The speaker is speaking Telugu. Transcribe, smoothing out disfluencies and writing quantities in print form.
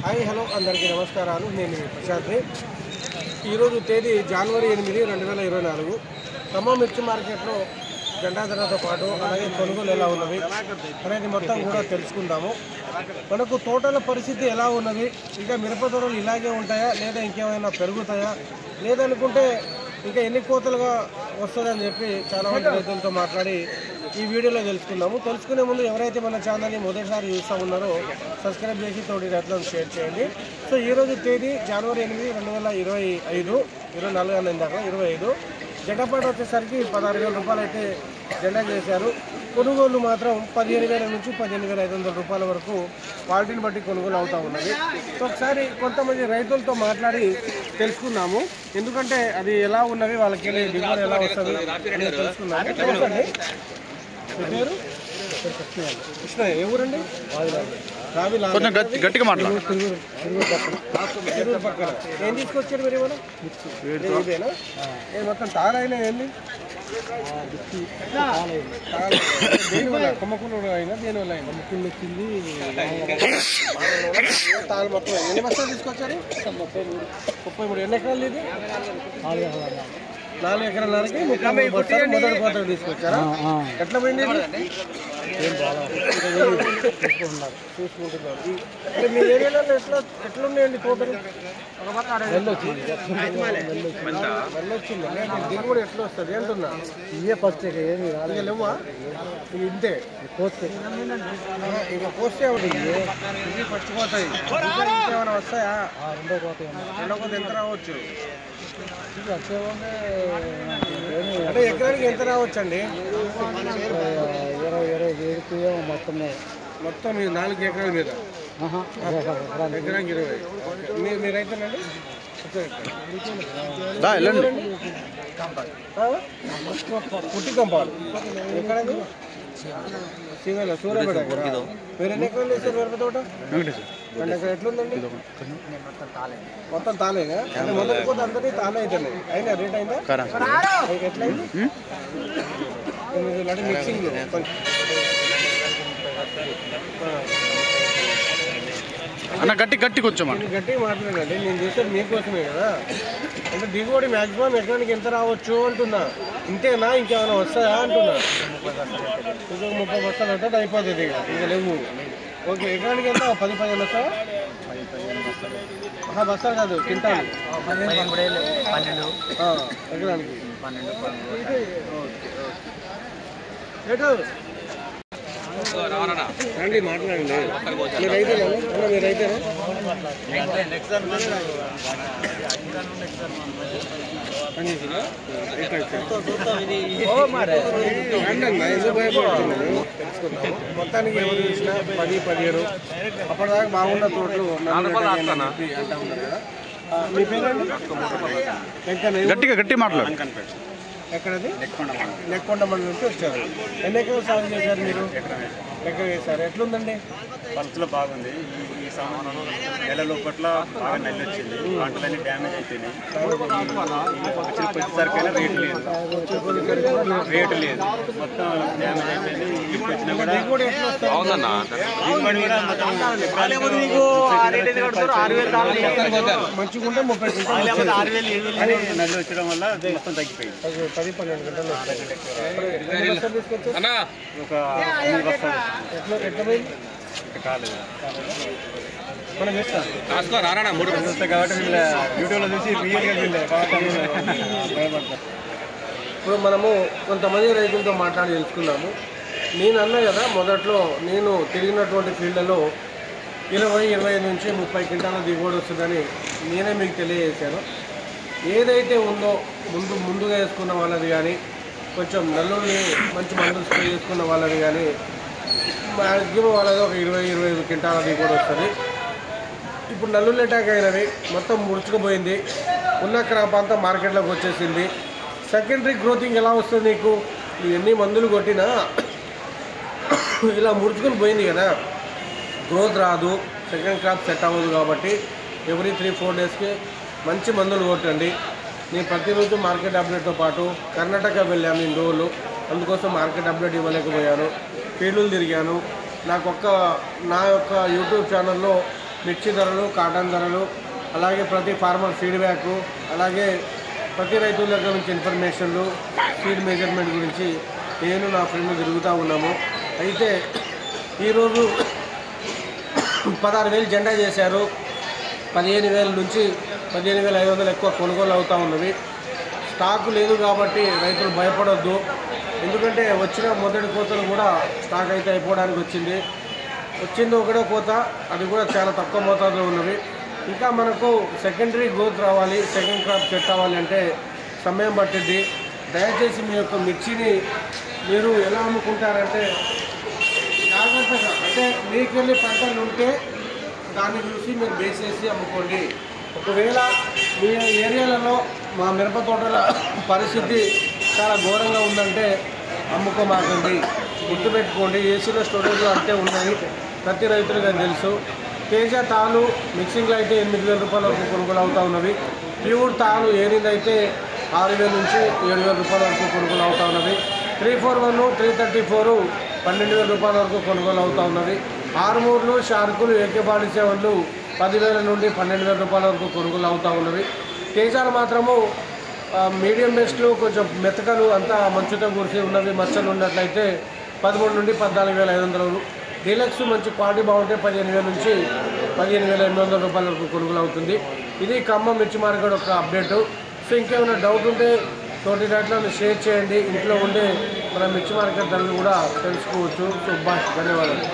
హాయ్ హలో అందరికీ నమస్కారాలు. నేను ప్రశాంత్ని. ఈరోజు తేదీ జనవరి 8, 2024. ఖమ్మం మిర్చి మార్కెట్లో జెండా ధరతో పాటు అలాగే కొనుగోలు ఎలా ఉన్నవి అనేది మొత్తం కూడా తెలుసుకుందాము. మనకు తోటల పరిస్థితి ఎలా ఉన్నది, ఇంకా మిరప ధరలు ఇలాగే ఉంటాయా లేదా ఇంకేమైనా పెరుగుతాయా లేదనుకుంటే ఇంకా ఎన్ని కోతలుగా వస్తుందని చెప్పి చాలామంది రైతులతో మాట్లాడి ఈ వీడియోలో తెలుసుకుందాము. తెలుసుకునే ముందు ఎవరైతే మన ఛానల్ని మొదటిసారి చూస్తూ ఉన్నారో సబ్స్క్రైబ్ చేసి తోటి రైతులను షేర్ చేయండి. సో ఈరోజు తేదీ జనవరి 8, 2025, 24 అన్న ఇందాక 25. జెండాపాట వచ్చేసరికి 16,000 రూపాయలు అయితే జెండా చేశారు. కొనుగోలు మాత్రం 15,000 నుంచి 15,500 రూపాయల వరకు క్వాలిటీని బట్టి కొనుగోలు అవుతూ ఉన్నది. సో ఒకసారి కొంతమంది రైతులతో మాట్లాడి తెలుసుకున్నాము, ఎందుకంటే అది ఎలా ఉన్నవి వాళ్ళకి దిగుబడి ఎలా వస్తుంది అనేది తెలుసుకున్నాము. చెప్పండి, మీ పేరు? కృష్ణ. ఏ ఊరండి? కొంచెం గట్టిగా మాట్లాడు. పక్కన ఏం తీసుకొచ్చారు మీరు? ఇవాళ ఇదేనా? మొత్తం తారైనా ఏంది? దేనివల్ల? కొమ్మకులు అయినా దేనివల్ల అయినా? కొమ్మకులు వచ్చింది తాళ్ళు మొత్తం. ఎన్ని బస్తాలు తీసుకొచ్చారు? 33. ఎన్ని ఎకరాలు ఇది? 4 ఎకరాలకి 30 బస్తాలు మొదటి కోత తీసుకొచ్చారా? ఎట్లా పోయింది? చూసుకుంటున్నారు. అంటే మీ ఏరియాలో ఎట్లున్నాయండి తోటలు? వెళ్ళొచ్చింది. దిగుబడి ఎట్లా వస్తుంది అంటున్నా? ఇవే ఫస్ట్ ఏమి లేవా? ఇవి ఇంతే కోస్తే ఇంకా కోస్తే ఇవి ఫస్ట్ పోతాయి. ఏమైనా వస్తాయా? రెండో కోత ఎంత రావచ్చు? అంటే ఎకరానికి ఎంత రావచ్చు అండి? 20 మొత్తం 4 ఎకరాల మీద ఎకరానికి 20. మీరు రైతులండి? పుట్టి కంపాలు ఎక్కడది? సింగల్ సూర్యాపేట. మీరు ఎన్ని ఎకరాలు వేసారు మిరప తోట? 2 ఎకరాలు. ఎట్లుందండి? మొత్తం తాలేగా? అంటే మొదటి పోతే అందరినీ తాలే అవుతుంది. అయినా రేట్ అయిందా? ఎట్లయింది? మిక్సింగ్ అన్న గట్టి కొంచెం గట్టిగా మాట్లాడండి. నేను చేసేది మీకోసమే కదా. అంటే దిగుబడి మ్యాక్సిమం ఎకరానికి ఎంత రావచ్చు అంటున్నా. ఇంతేనా ఇంకేమైనా వస్తాయా అంటున్నా? ఇంకొక 30 బస్తాలు అంటే అయిపోతుంది. ఇక లేవు. ఓకే, ఎకరానికి ఎంత? 10-15 వస్తాయా? బస్తాలు కాదు, క్వింటాలు. ఎకరానికి 12. రండి మాట్లాడండి. మీరు రైతేనా? మీరు రైతేనా? మొత్తానికి ఎవరు చూసినా 10-17 అప్పటిదాకా బాగున్న తోటలు అంటా ఉన్నారు కదా. మీ పేరండి? గట్టి మాట్లాడు. ఎక్కడది? నెక్కొండ మండలం నుంచి వచ్చారు. ఎన్ని ఎకరాలు సాగు చేశారు మీరు? ఎక్కడ వేశారు? ఎట్లుందండి? పంటలు బాగుంది. ఈ సంవత్సరం నెల లోపట్ల బాగా నెల్లు వచ్చింది. పంటలన్నీ డ్యామేజ్ అయిపోయినాయి. వచ్చేసరికైనా రేటు లేదు మొత్తం డ్యామేజ్ అయిపోయింది. వచ్చినా కూడా దిగుబడి కూడా మంచిగుంటే 30 నెల్లు వచ్చడం వల్ల మొత్తం తగ్గిపోయింది. 10-12 గంటలు తీసుకొచ్చారు. ఒక 3 బస్తాలు ఎట్లా పోయింది? కాలేదు. మనం చేస్తాం కాబట్టి యూట్యూబ్లో చూసి ఇప్పుడు మనము కొంతమంది రైతులతో మాట్లాడి తెలుసుకున్నాము. నేను అన్నా కదా మొదట్లో, నేను తిరిగినటువంటి ఫీల్డ్లలో 20-25 నుంచి 30 క్వింటాల దిగుబడి వస్తుందని నేనే మీకు తెలియజేశాను. ఏదైతే ఉందో ముందుగా వేసుకున్న వాళ్ళది కానీ, కొంచెం నల్లుల్ని మంచి మందులు స్ప్రే చేసుకున్న వాళ్ళది కానీ మ్యాక్సిమం వాళ్ళది ఒక 20-25 క్వింటాల దిగుబడి వస్తుంది. ఇప్పుడు నల్లులు అటాక్ అయినవి మొత్తం ముడుచుకుపోయింది. ఉన్న క్రాప్ అంతా మార్కెట్లోకి వచ్చేసింది. సెకండరీ గ్రోతింగ్ ఎలా వస్తుంది నీకు? ఎన్ని మందులు కొట్టినా ఇలా ముడుచుకొని పోయింది కదా, గ్రోత్ రాదు, సెకండ్ క్రాప్ సెట్ అవ్వదు. కాబట్టి ఎవ్రీ 3-4 డేస్కి మంచి మందులు కొట్టండి. నేను ప్రతిరోజు మార్కెట్ అప్డేట్తో పాటు కర్ణాటక వెళ్ళాను 2 రోజులు. అందుకోసం మార్కెట్ అప్డేట్ ఇవ్వలేకపోయాను. ఫీల్డ్లు తిరిగాను. నా యొక్క యూట్యూబ్ ఛానల్లో మిర్చి ధరలు, కాటన్ ధరలు, అలాగే ప్రతి ఫార్మర్ ఫీడ్బ్యాక్, అలాగే ప్రతి రైతుల దగ్గర నుంచి ఇన్ఫర్మేషన్లు, సీడ్ మెజర్మెంట్ గురించి నేను నా ఫ్రెండ్ తిరుగుతూ ఉన్నాము. అయితే ఈరోజు 16,000 జెండా చేశారు. 15,000 నుంచి 15,500 ఎక్కువ కొనుగోలు అవుతూ ఉన్నవి. స్టాకు లేదు కాబట్టి రైతులు భయపడొద్దు. ఎందుకంటే వచ్చిన మొదటి కోతలు కూడా స్టాక్ అయితే అయిపోవడానికి వచ్చింది ఒకటే కోత, అది కూడా చాలా తక్కువ మోతాదులో ఉన్నవి. ఇంకా మనకు సెకండరీ గ్రోత్ రావాలి, సెకండ్ క్రాప్ సెట్ అవ్వాలి అంటే సమయం పట్టింది. దయచేసి మీ యొక్క మిర్చిని మీరు ఎలా అమ్ముకుంటారంటే జాగ్రత్తగా, అంటే మీకెళ్ళి పంటలు ఉంటే దాన్ని చూసి మీరు బేస్ చేసి అమ్ముకోండి. ఒకవేళ మీ ఏరియాలలో మా మిరప తోటల పరిస్థితి చాలా ఘోరంగా ఉందంటే అమ్ముకోమాకండి. గుర్తుపెట్టుకోండి, ఏసీలో స్టోరేజ్లో అంతే ఉన్నాయి, ప్రతి రైతులుగా తెలుసు. తేజ తాలు మిక్సింగ్లో అయితే 8,000 రూపాయల వరకు కొనుగోలు అవుతూ ఉన్నవి. ప్యూర్ తాలు ఏనిదైతే 6,000 నుంచి 7,000 రూపాయల వరకు కొనుగోలు అవుతూ ఉన్నవి. 341, 334 12,000 రూపాయల వరకు కొనుగోలు అవుతూ ఉన్నవి. ఆర్మూర్లు, షార్కులు, AK-47లు 10,000 నుండి 12,000 రూపాయల వరకు కొనుగోలు అవుతూ ఉన్నవి. తేజాలు మాత్రము మీడియం బెస్ట్లు, కొంచెం మెతకలు అంతా మంచుతో కురిసి ఉన్నవి, మచ్చలు ఉన్నట్లయితే 13 నుండి 14,500. డీలక్స్ మంచి క్వాలిటీ బాగుంటే 15,000 నుంచి 15,800 రూపాయల వరకు కొనుగోలు అవుతుంది. ఇది ఖమ్మం మిర్చి మార్కెట్ ఒక అప్డేటు. సో ఇంకేమైనా డౌట్ ఉంటే తోటి రేట్లను షేర్ చేయండి. ఇంట్లో ఉండే మన మిర్చి మార్కెట్ ధరలు కూడా తెలుసుకోవచ్చు. సో బాయ్, ధన్యవాదాలు.